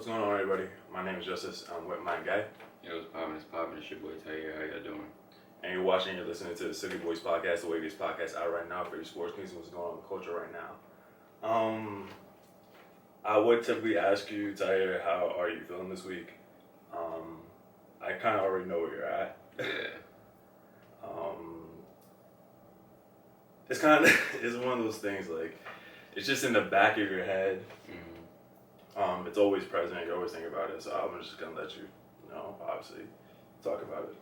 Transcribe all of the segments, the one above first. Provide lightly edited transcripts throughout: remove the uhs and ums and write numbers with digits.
What's going on, everybody? My name is Justice. I'm with my guy. Yo, it's poppin'. It's your boy Tyaire. How y'all doing? And you're watching, you're listening to the City Boys podcast, the Waviest podcast out right now for your sports news and what's going on in the culture right now. I would typically ask you, Tyaire, how are you feeling this week? I kind of already know where you're at. Yeah. It's kind of, it's one of those things, like, it's just in the back of your head. Mm-hmm. It's always present. You always think about it. So I'm just gonna let you, obviously, talk about it.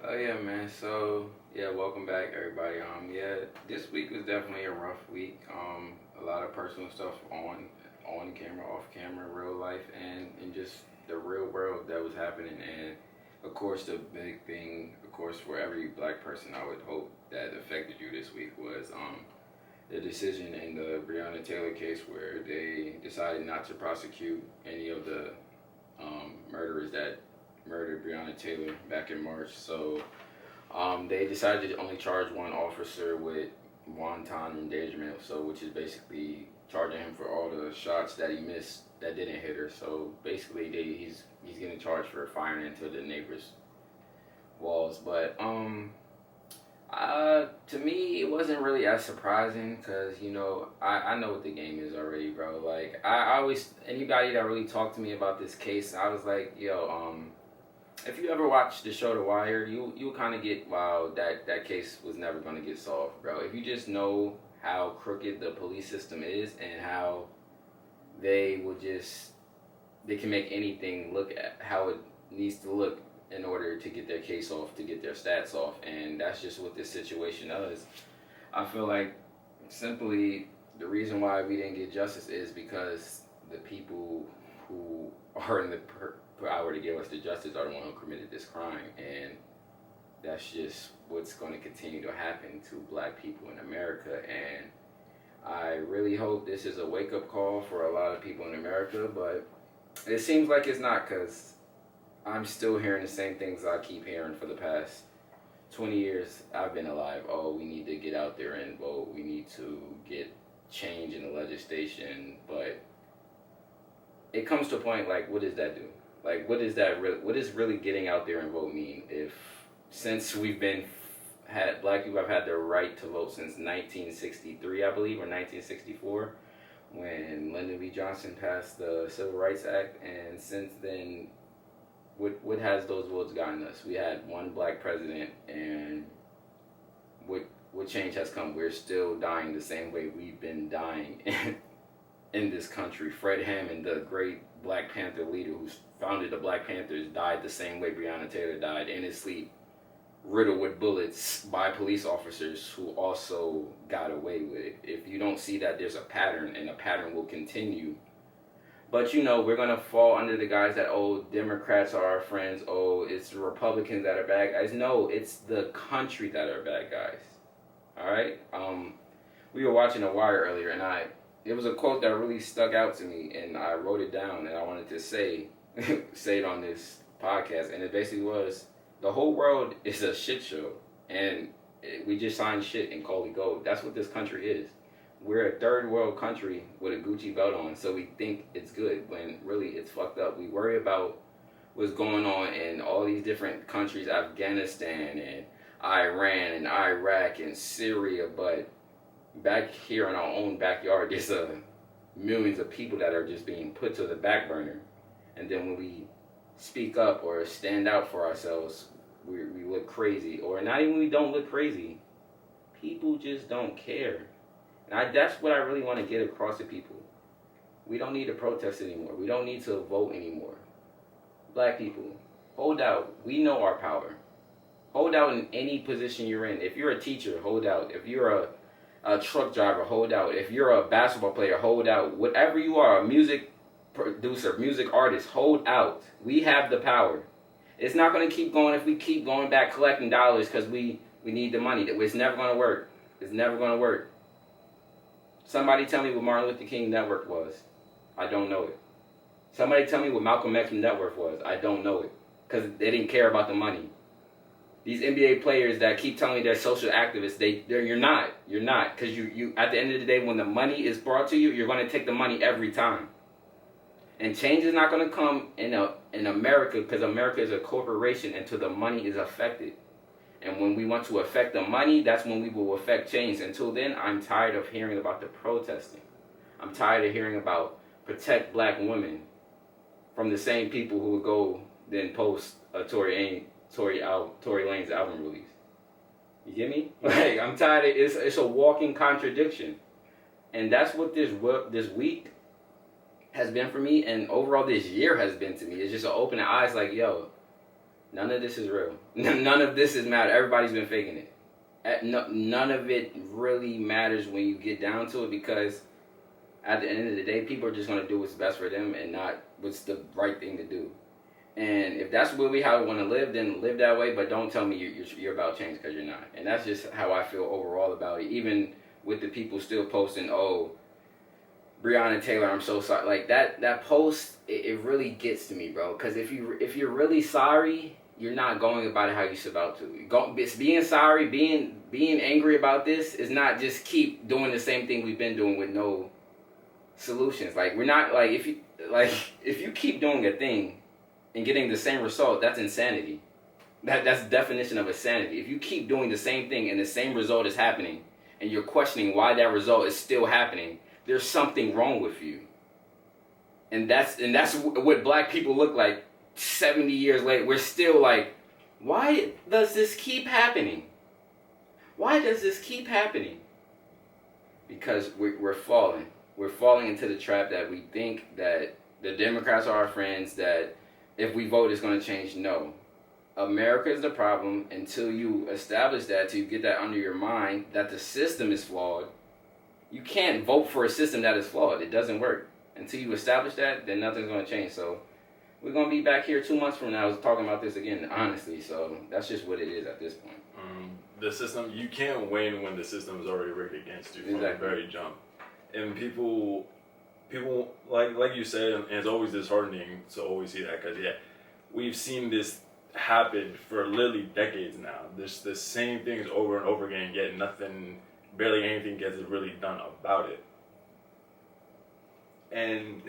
Oh yeah, man. So yeah, welcome back, everybody. This week was definitely a rough week. A lot of personal stuff on camera, off camera, real life, and just the real world that was happening. And of course, the big thing, of course, for every black person, I would hope that affected you this week was the decision in the Breonna Taylor case where they decided not to prosecute any of the murderers that murdered Breonna Taylor back in March. So they decided to only charge one officer with Wanton endangerment, which is basically charging him for all the shots that he missed that didn't hit her. So basically he's getting charged for firing into the neighbor's walls. But to me, it wasn't really as surprising because, I know what the game is already, bro. Like, I always, anybody that really talked to me about this case, I was like, if you ever watched the show The Wire, you'll kind of get, wow, that case was never going to get solved, bro. If you just know how crooked the police system is and how they can make anything look at how it needs to look in order to get their case off, to get their stats off, and that's just what this situation is. I feel like simply the reason why we didn't get justice is because the people who are in the power to give us the justice are the one who committed this crime, and that's just what's going to continue to happen to black people in America. And I really hope this is a wake-up call for a lot of people in America, but it seems like it's not, because I'm still hearing the same things I keep hearing for the past 20 years I've been alive. Oh, we need to get out there and vote. We need to get change in the legislation. But it comes to a point, like, what does that do? Like, what does really getting out there and vote mean? Since black people have had their right to vote since 1963, I believe, or 1964, when Lyndon B. Johnson passed the Civil Rights Act, and since then, what has those votes gotten us? We had one black president, and what change has come? We're still dying the same way we've been dying in this country. Fred Hammond, the great Black Panther leader who founded the Black Panthers, died the same way Breonna Taylor died, in his sleep, riddled with bullets by police officers who also got away with it. If you don't see that there's a pattern, and a pattern will continue. But, we're going to fall under the guys that, Democrats are our friends. It's the Republicans that are bad guys. No, it's the country that are bad guys. All right? We were watching The Wire earlier, and it was a quote that really stuck out to me, and I wrote it down, and I wanted to say it on this podcast. And it basically was, the whole world is a shit show, and we just sign shit and call it gold. That's what this country is. We're a third world country with a Gucci belt on, so we think it's good when really it's fucked up. We worry about what's going on in all these different countries, Afghanistan and Iran and Iraq and Syria, but back here in our own backyard, there's millions of people that are just being put to the back burner. And then when we speak up or stand out for ourselves, we look crazy. Or not even we don't look crazy, people just don't care. And that's what I really want to get across to people. We don't need to protest anymore. We don't need to vote anymore. Black people, hold out. We know our power. Hold out in any position you're in. If you're a teacher, hold out. If you're a truck driver, hold out. If you're a basketball player, hold out. Whatever you are, a music producer, music artist, hold out. We have the power. It's not going to keep going if we keep going back collecting dollars because we need the money. It's never going to work. It's never going to work. Somebody tell me what Martin Luther King net worth was. I don't know it. Somebody tell me what Malcolm X's net worth was. I don't know it. Because they didn't care about the money. These NBA players that keep telling me they're social activists, you're not. You're not. Because you at the end of the day, when the money is brought to you, you're going to take the money every time. And change is not going to come in America, because America is a corporation until the money is affected. And when we want to affect the money, that's when we will affect change. Until then, I'm tired of hearing about the protesting. I'm tired of hearing about protect black women from the same people who would go then post a Tory Lanez album release. You get me? Like, I'm tired of it's a walking contradiction. And that's what this week has been for me, and overall this year has been to me. It's just an open eyes, like, yo, none of this is real. None of this is matter. Everybody's been faking it. None of it really matters when you get down to it, because at the end of the day, people are just going to do what's best for them and not what's the right thing to do. And if that's really how we want to live, then live that way, but don't tell me you're about change, because you're not. And that's just how I feel overall about it. Even with the people still posting, oh, Breonna Taylor, I'm so sorry. Like, that post, it really gets to me, bro. Because if you're really sorry, you're not going about it how you're supposed to. Being sorry, being angry about this is not just keep doing the same thing we've been doing with no solutions. Like, we're not, like, if you keep doing a thing and getting the same result, that's insanity. That's the definition of insanity. If you keep doing the same thing and the same result is happening, and you're questioning why that result is still happening, there's something wrong with you. And that's what black people look like 70 years later. We're still like, why does this keep happening? Why does this keep happening? Because we're falling. We're falling into the trap that we think that the Democrats are our friends, that if we vote it's going to change. No. America is the problem. Until you establish that, till you get that under your mind, that the system is flawed. You can't vote for a system that is flawed. It doesn't work. Until you establish that, then nothing's going to change. So we're going to be back here 2 months from now talking about this again, honestly. So that's just what it is at this point. The system, you can't win when the system is already rigged against you from the very jump. And people like you said, and it's always disheartening to always see that, because we've seen this happen for literally decades now. There's the same things over and over again, yet barely anything gets really done about it. And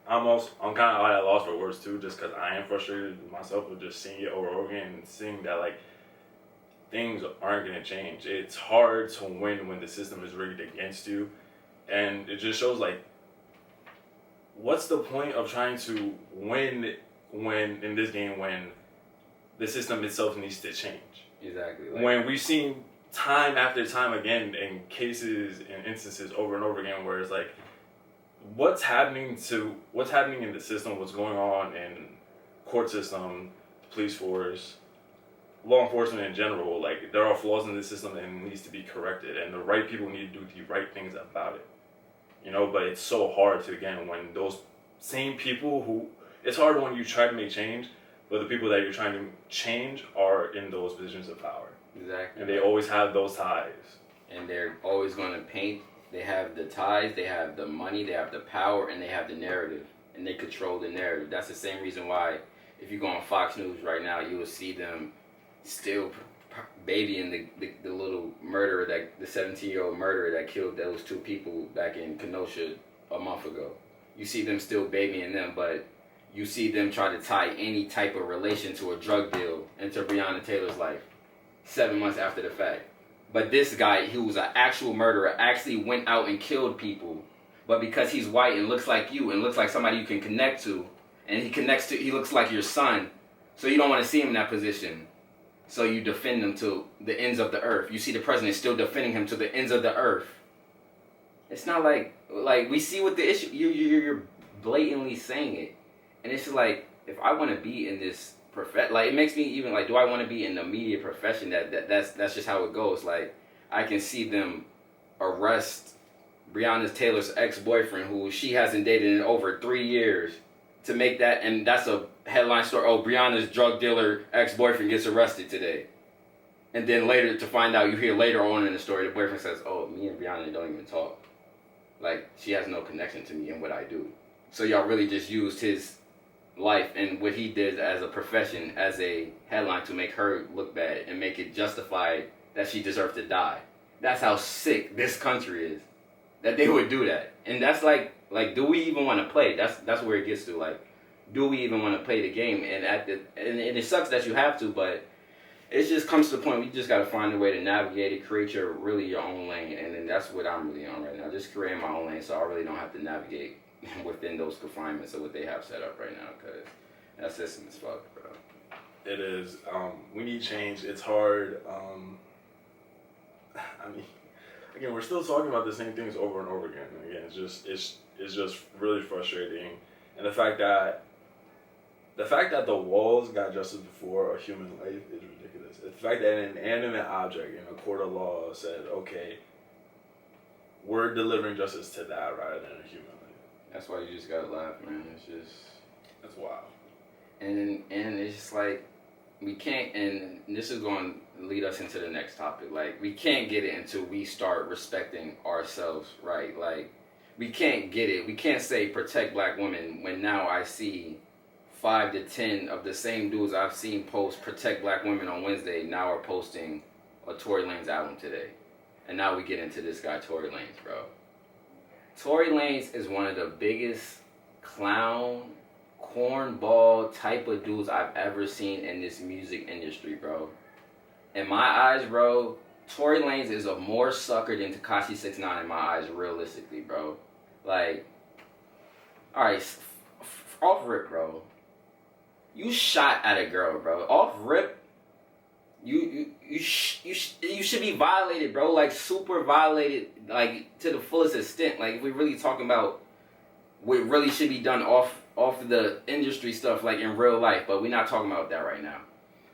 I'm kind of at a loss for words too, just because I am frustrated myself with just seeing it over and over again, and seeing that, like, things aren't going to change. It's hard to win when the system is rigged against you, and it just shows, like, what's the point of trying to win when in this game when the system itself needs to change? Exactly. Like, when we've seen time after time again in cases and instances over and over again where it's like, what's happening in the system, what's going on in court system, police force, law enforcement in general, like, there are flaws in the system and it needs to be corrected, and the right people need to do the right things about it. You know, but it's so hard to, again, when those same people it's hard when you try to make change, but the people that you're trying to change are in those positions of power. Exactly. And they always have those ties. And they're always going to paint. They have the ties, they have the money, they have the power, and they have the narrative. And they control the narrative. That's the same reason why, if you go on Fox News right now, you will see them still babying the little murderer, the 17-year-old murderer that killed those 2 people back in Kenosha a month ago. You see them still babying them, but you see them try to tie any type of relation to a drug deal into Breonna Taylor's life 7 months after the fact. But this guy, who was an actual murderer, actually went out and killed people. But because he's white and looks like you and looks like somebody you can connect to, and he looks like your son, so you don't want to see him in that position. So you defend him to the ends of the earth. You see the president still defending him to the ends of the earth. It's not like we see what the issue. You're blatantly saying it, and it's just like, if I want to be in this profession, like, it makes me even like, do I want to be in the media profession? That's just how it goes. Like, I can see them arrest Breonna Taylor's ex-boyfriend, who she hasn't dated in over 3 years, to make that, and that's a headline story. Oh, Breonna's drug dealer ex-boyfriend gets arrested today. And then later, to find out, you hear later on in the story, the boyfriend says, oh, me and Breonna don't even talk. Like, she has no connection to me and what I do. So y'all really just used his life and what he did as a profession, as a headline, to make her look bad and make it justified that she deserved to die. That's how sick this country is, that they would do that. And that's like, like, do we even want to play? That's where it gets to. Like, do we even want to play the game? And and it sucks that you have to, but it just comes to the point where you just got to find a way to navigate it, create your own lane, and then that's what I'm really on right now. Just creating my own lane, so I really don't have to navigate within those confinements of what they have set up right now, because that system is fucked, bro. It is. We need change. It's hard. I mean, again, we're still talking about the same things over and over again. And again, it's just really frustrating, and the fact that the walls got justice before a human life is ridiculous. The fact that an inanimate object in a court of law said, okay, we're delivering justice to that rather than a human life. That's why you just gotta laugh, man. That's wild. And it's just like, we can't, and this is going to lead us into the next topic. Like, we can't get it until we start respecting ourselves, right? Like, we can't get it. We can't say protect black women when now I see 5 to 10 of the same dudes I've seen post protect black women on Wednesday now are posting a Tory Lanez album today. And now we get into this guy, Tory Lanez, bro. Tory Lanez is one of the biggest clown, cornball type of dudes I've ever seen in this music industry, bro. In my eyes, bro, Tory Lanez is a more sucker than Tekashi 6ix9ine in my eyes, realistically, bro. Like, alright, off rip, bro. You shot at a girl, bro. Off rip, you should be violated, bro. Like, super violated, like, to the fullest extent. Like, if we're really talking about what really should be done off the industry stuff, like in real life, but we're not talking about that right now.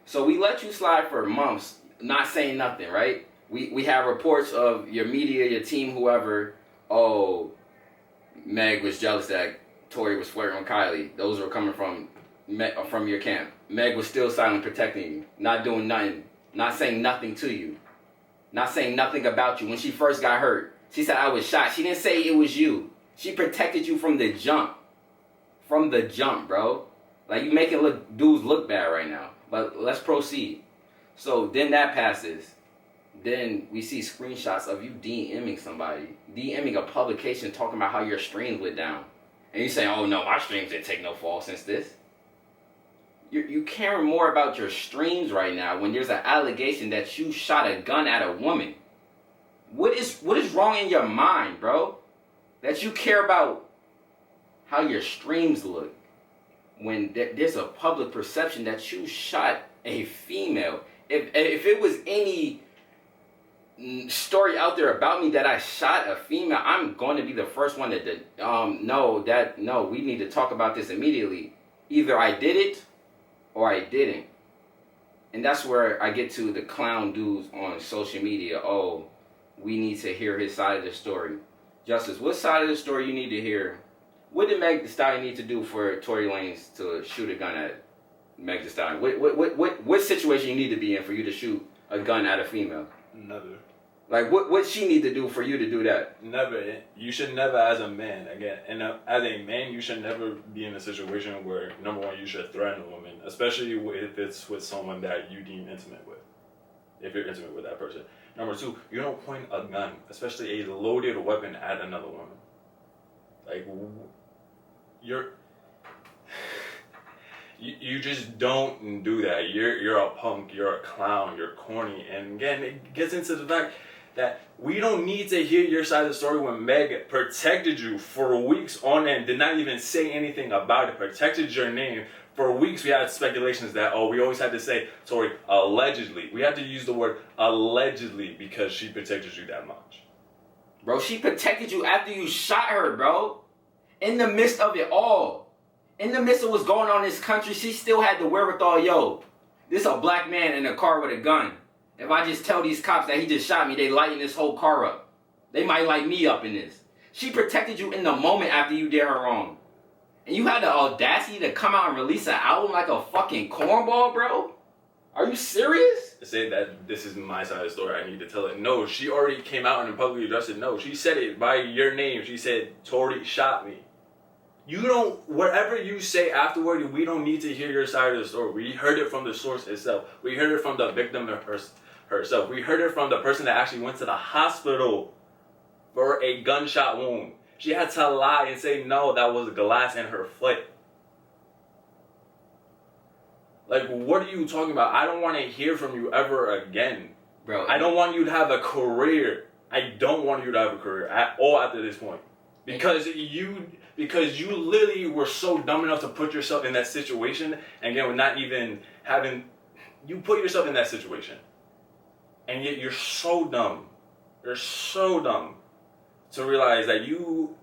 So we let you slide for months, not saying nothing, right? We have reports of your media, your team, whoever, oh, Meg was jealous that Tory was flirting with Kylie. Those were coming from your camp. Meg was still silent, protecting you, not doing nothing, not saying nothing to you, not saying nothing about you. When she first got hurt, she said, I was shot. She didn't say it was you. She protected you from the jump. From the jump, bro. Like, you making dudes look bad right now. But let's proceed. So then that passes. Then we see screenshots of you DMing somebody. DMing a publication talking about how your streams went down. And you say, oh no, my streams didn't take no fall since this. You caring more about your streams right now when there's an allegation that you shot a gun at a woman. What is wrong in your mind, bro? That you care about how your streams look when there's a public perception that you shot a female. If it was any story out there about me that I shot a female, I'm going to be the first one no, we need to talk about this immediately. Either I did it or I didn't. And that's where I get to the clown dudes on social media. Oh, we need to hear his side of the story. Justice, what side of the story you need to hear? What did Meg Thee Stallion need to do for Tory Lanez to shoot a gun at Meg Thee Stallion? What situation you need to be in for you to shoot a gun at a female? Never. Like, what she need to do for you to do that? Never. You should never, as a man, again, and as a man, you should never be in a situation where, number one, you should threaten a woman, especially if it's with someone that you deem intimate with, if you're intimate with that person. Number two, you don't point a gun, especially a loaded weapon, at another woman. Like, you just don't do that. You're a punk, you're a clown, you're corny. And again, it gets into the fact that we don't need to hear your side of the story when Meg protected you for weeks on end, did not even say anything about it, protected your name. For weeks we had speculations that, we always had to say, Tory, allegedly. We had to use the word allegedly because she protected you that much. Bro, she protected you after you shot her, bro. In the midst of it all. In the midst of what's going on in this country, she still had the wherewithal, this a black man in a car with a gun. If I just tell these cops that he just shot me, they lighten this whole car up. They might light me up in this. She protected you in the moment after you did her wrong. And you had the audacity to come out and release an album like a fucking cornball, bro? Are you serious? To say that this is my side of the story, I need to tell it. No, she already came out and publicly addressed it. No, she said it by your name. She said, Tory shot me. You don't, whatever you say afterward, we don't need to hear your side of the story. We heard it from the source itself. We heard it from the victim herself. We heard it from the person that actually went to the hospital for a gunshot wound. She had to lie and say no, that was glass in her foot. Like, what are you talking about? I don't want to hear from you ever again. Bro, I don't want you to have a career. I don't want you to have a career at all after this point. Because you literally were so dumb enough to put yourself in that situation. And again, with not even having... You put yourself in that situation. And yet you're so dumb. You're so dumb to realize that you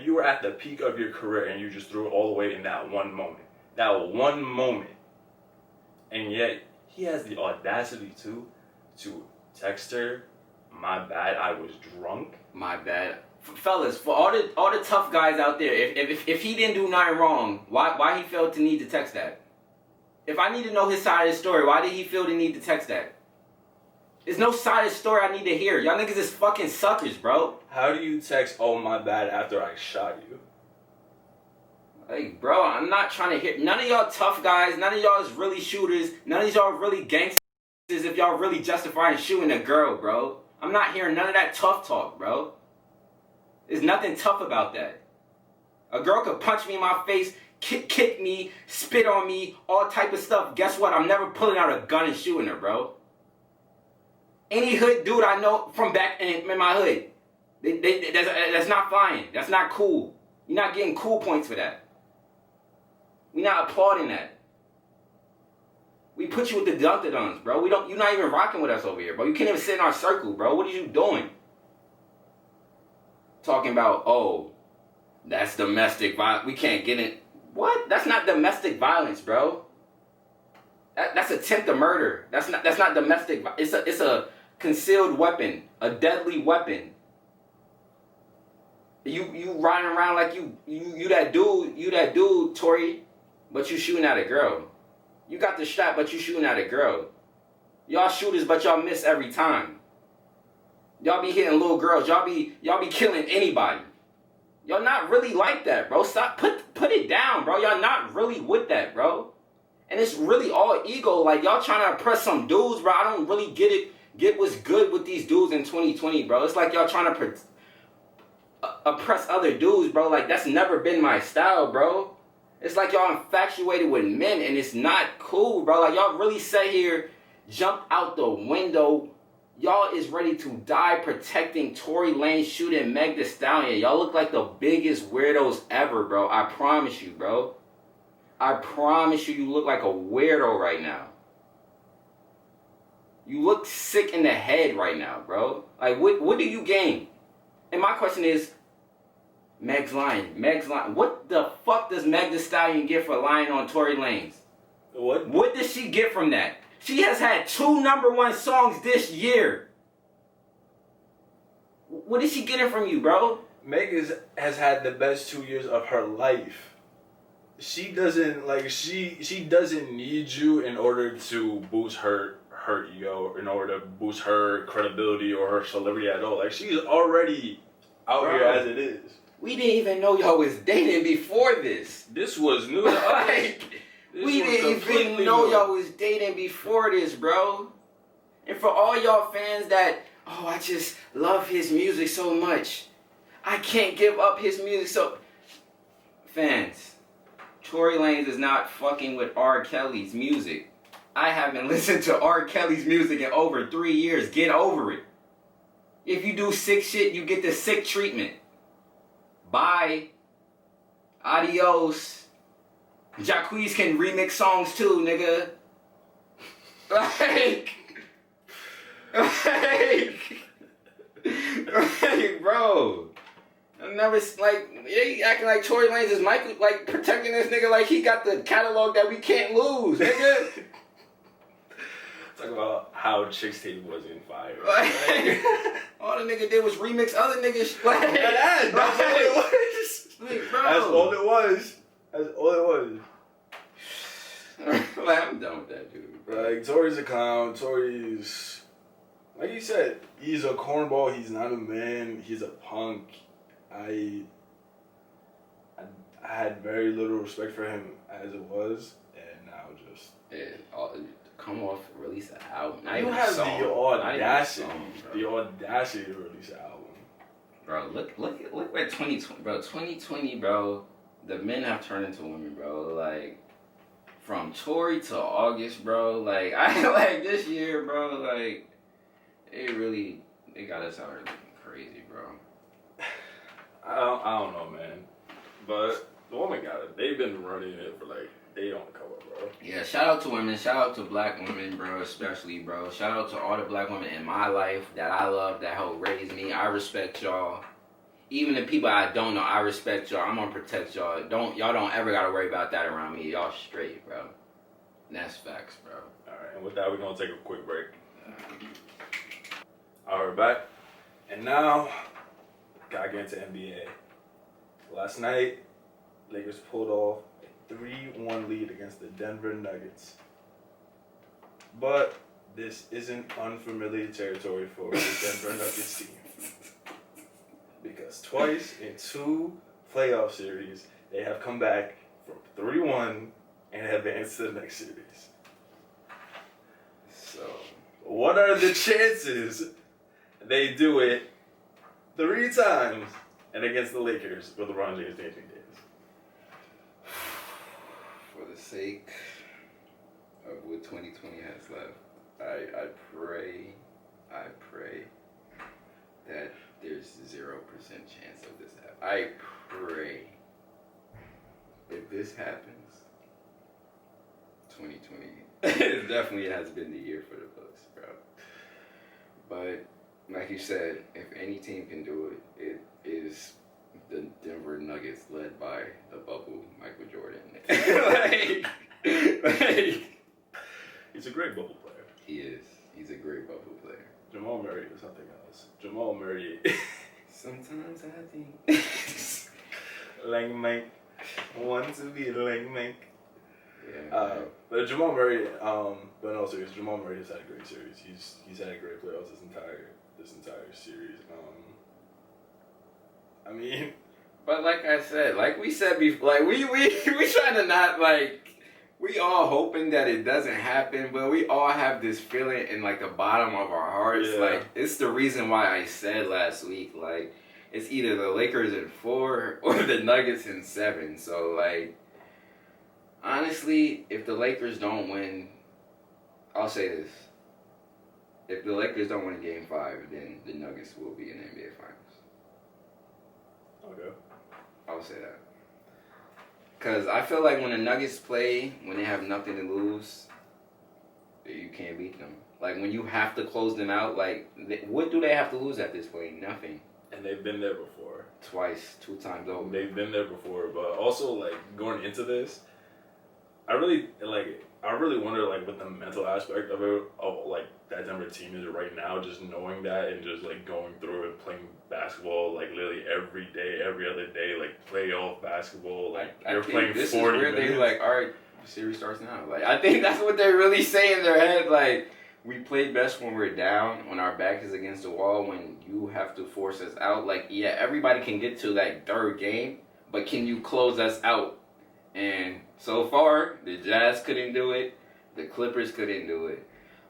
were at the peak of your career and you just threw it all away in that one moment. That one moment. And yet, he has the audacity to text her, my bad, I was drunk. My bad. Fellas, for all the tough guys out there, if he didn't do nothing wrong, why he felt to need to text that? If I need to know his side of the story, why did he feel the need to text that? There's no side of the story I need to hear. Y'all niggas is fucking suckers, bro. How do you text, oh my bad, after I shot you? Like, bro, I'm not trying to hear... None of y'all tough guys, none of y'all is really shooters, none of y'all really gangsters if y'all really justifying shooting a girl, bro. I'm not hearing none of that tough talk, bro. There's nothing tough about that. A girl could punch me in my face, kick me, spit on me, all type of stuff. Guess what? I'm never pulling out a gun and shooting her, bro. Any hood dude I know from back in my hood, that's not flying. That's not cool. You're not getting cool points for that. We're not applauding that. We put you with the dunk-the-duns, bro. You're not even rocking with us over here, bro. You can't even sit in our circle, bro. What are you doing? Talking about, oh, that's domestic violence. We can't get it. What? That's not domestic violence, bro. That's attempt to murder. That's not domestic. It's a concealed weapon, a deadly weapon. You riding around like you that dude, Tory, but you shooting at a girl. You got the shot, but you shooting at a girl. Y'all shooters, but y'all miss every time. Y'all be hitting little girls. Y'all be killing anybody. Y'all not really like that, bro. Stop. Put it down, bro. Y'all not really with that, bro. And it's really all ego. Like, y'all trying to oppress some dudes, bro. I don't really get what's good with these dudes in 2020, bro. It's like y'all trying to oppress other dudes, bro. Like, that's never been my style, bro. It's like y'all infatuated with men, and it's not cool, bro. Like, y'all really sat here, jumped out the window. Y'all is ready to die protecting Tory Lanez shooting Meg Thee Stallion. Y'all look like the biggest weirdos ever, bro. I promise you, bro. I promise you look like a weirdo right now. You look sick in the head right now, bro. Like, what do you gain? And my question is, Meg's lying. What the fuck does Meg Thee Stallion get for lying on Tory Lanez? What does she get from that? She has had 2 #1 songs this year. What is she getting from you, bro? Meg has had the best 2 years of her life. She doesn't she doesn't need you in order to boost her ego, in order to boost her credibility or her celebrity at all. Like, she's already out here as it is. We didn't even know y'all was dating before this. This was new to us. We didn't even know y'all was dating before this, bro. And for all y'all fans that, oh, I just love his music so much. I can't give up his music so... Fans, Tory Lanez is not fucking with R. Kelly's music. I haven't listened to R. Kelly's music in over 3 years. Get over it. If you do sick shit, you get the sick treatment. Bye. Adios. Jacquees can remix songs too, nigga. Like, bro. I never, like, they acting like Tory Lanez is Michael, like, protecting this nigga like he got the catalog that we can't lose, nigga. Talk about how Chicks Tape wasn't fire. Like, all the nigga did was remix other niggas. Like, that's all it was. Like, bro. That's all it was. That's all it was. Like, I'm done with that dude, bro. Like, Tory's a clown. Tory's, like you said, he's a cornball. He's not a man. He's a punk. I had very little respect for him as it was, and now just... Come off, release an album. You have the audacity to release an album. Bro, look where 2020, bro. 2020, bro. The men have turned into women, bro. Like from Tory to August, bro. Like I like this year, bro. Like it got us out here looking crazy, bro. I don't know, man. But the woman got it. They've been running it for like they on the cover, bro. Yeah, shout out to women. Shout out to black women, bro, especially, bro. Shout out to all the black women in my life that I love, that helped raise me. I respect y'all. Even the people I don't know, I respect y'all. I'm gonna protect y'all. Y'all don't ever gotta worry about that around me. Y'all straight, bro. And that's facts, bro. Alright, and with that, we're gonna take a quick break. Alright, we're back. And now, gotta get into NBA. Last night, Lakers pulled off a 3-1 lead against the Denver Nuggets. But this isn't unfamiliar territory for the Denver Nuggets team. Because twice in 2 playoff series, they have come back from 3-1 and advanced to the next series. So, what are the chances they do it 3 times and against the Lakers with LeBron James and Anthony Davis? For the sake of what 2020 has left, I pray that there's 0% chance of this happening. I pray if this happens, 2020 it definitely has been the year for the Bucks, bro. But like you said, if any team can do it, it is the Denver Nuggets led by the bubble Michael Jordan. like He's a great bubble player. he is. He's a great bubble player. Jamal Murray is something else. Jamal Murray. Sometimes I think. Lang Mike. Want to be Lang Mike. Yeah. But Jamal Murray, but no, seriously, Jamal Murray has had a great series. He's had a great playoffs this entire series. I mean, but like I said, like we said before, like we trying to not like. We all hoping that it doesn't happen, but we all have this feeling in like the bottom of our hearts. Yeah. Like it's the reason why I said last week, like it's either the Lakers in 4 or the Nuggets in 7. So like, honestly, if the Lakers don't win, I'll say this: if the Lakers don't win Game 5, then the Nuggets will be in the NBA Finals. okay. I'll say that. Because I feel like when the Nuggets play, when they have nothing to lose, you can't beat them. Like, when you have to close them out, like, what do they have to lose at this point? Nothing. And they've been there before. Twice, 2 times over. They've been there before, but also, like, going into this, I really wonder, like, what the mental aspect of it, of, like, that Denver team is right now, just knowing that and just, like, going through and playing basketball, like, literally every day, every other day, like, playoff basketball, like, they're playing 40 minutes. This is where they, like, all right, the series starts now. Like, I think that's what they really say in their head, like, we play best when we're down, when our back is against the wall, when you have to force us out. Like, yeah, everybody can get to that 3rd game, but can you close us out? And so far, the Jazz couldn't do it, the Clippers couldn't do it,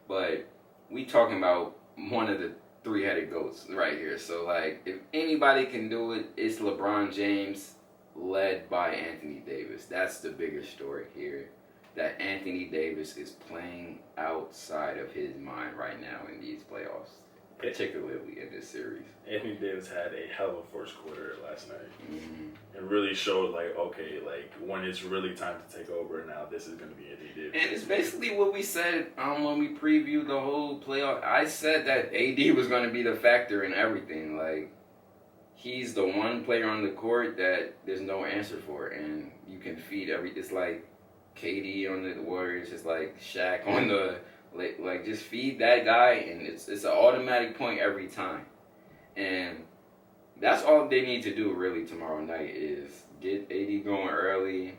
but we talking about one of the 3-headed goats right here. So, like, if anybody can do it, it's LeBron James led by Anthony Davis. That's the bigger story here, that Anthony Davis is playing outside of his mind right now in these playoffs, particularly in this series. Anthony Davis had a hell of a first quarter last night. Mm-hmm. It really showed, like, okay, like, when it's really time to take over, now this is going to be Anthony Davis. And it's basically what we said when we previewed the whole playoff. I said that AD was going to be the factor in everything. Like, he's the one player on the court that there's no answer for, and you can feed it's like KD on the Warriors, it's like Shaq on the, like just feed that guy, and it's an automatic point every time. And that's all they need to do really tomorrow night is get AD going early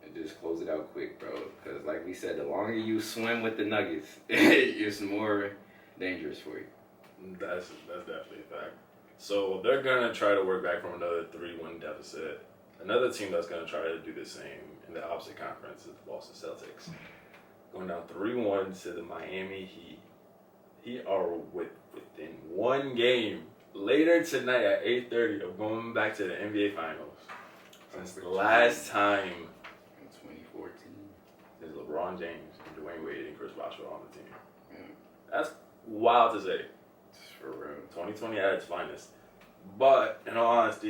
and just close it out quick, bro. Because like we said, the longer you swim with the Nuggets, it's more dangerous for you. That's definitely a fact. So they're going to try to work back from another 3-1 deficit. Another team that's going to try to do the same in the opposite conference is the Boston Celtics. Going down 3-1 to the Miami Heat. Heat are within 1 game later tonight at 8:30, I'm going back to the NBA Finals. Since the last time In 2014. there's LeBron James and Dwayne Wade and Chris Bosh were on the team. Yeah. That's wild to say. For real. 2020 at its finest. But in all honesty,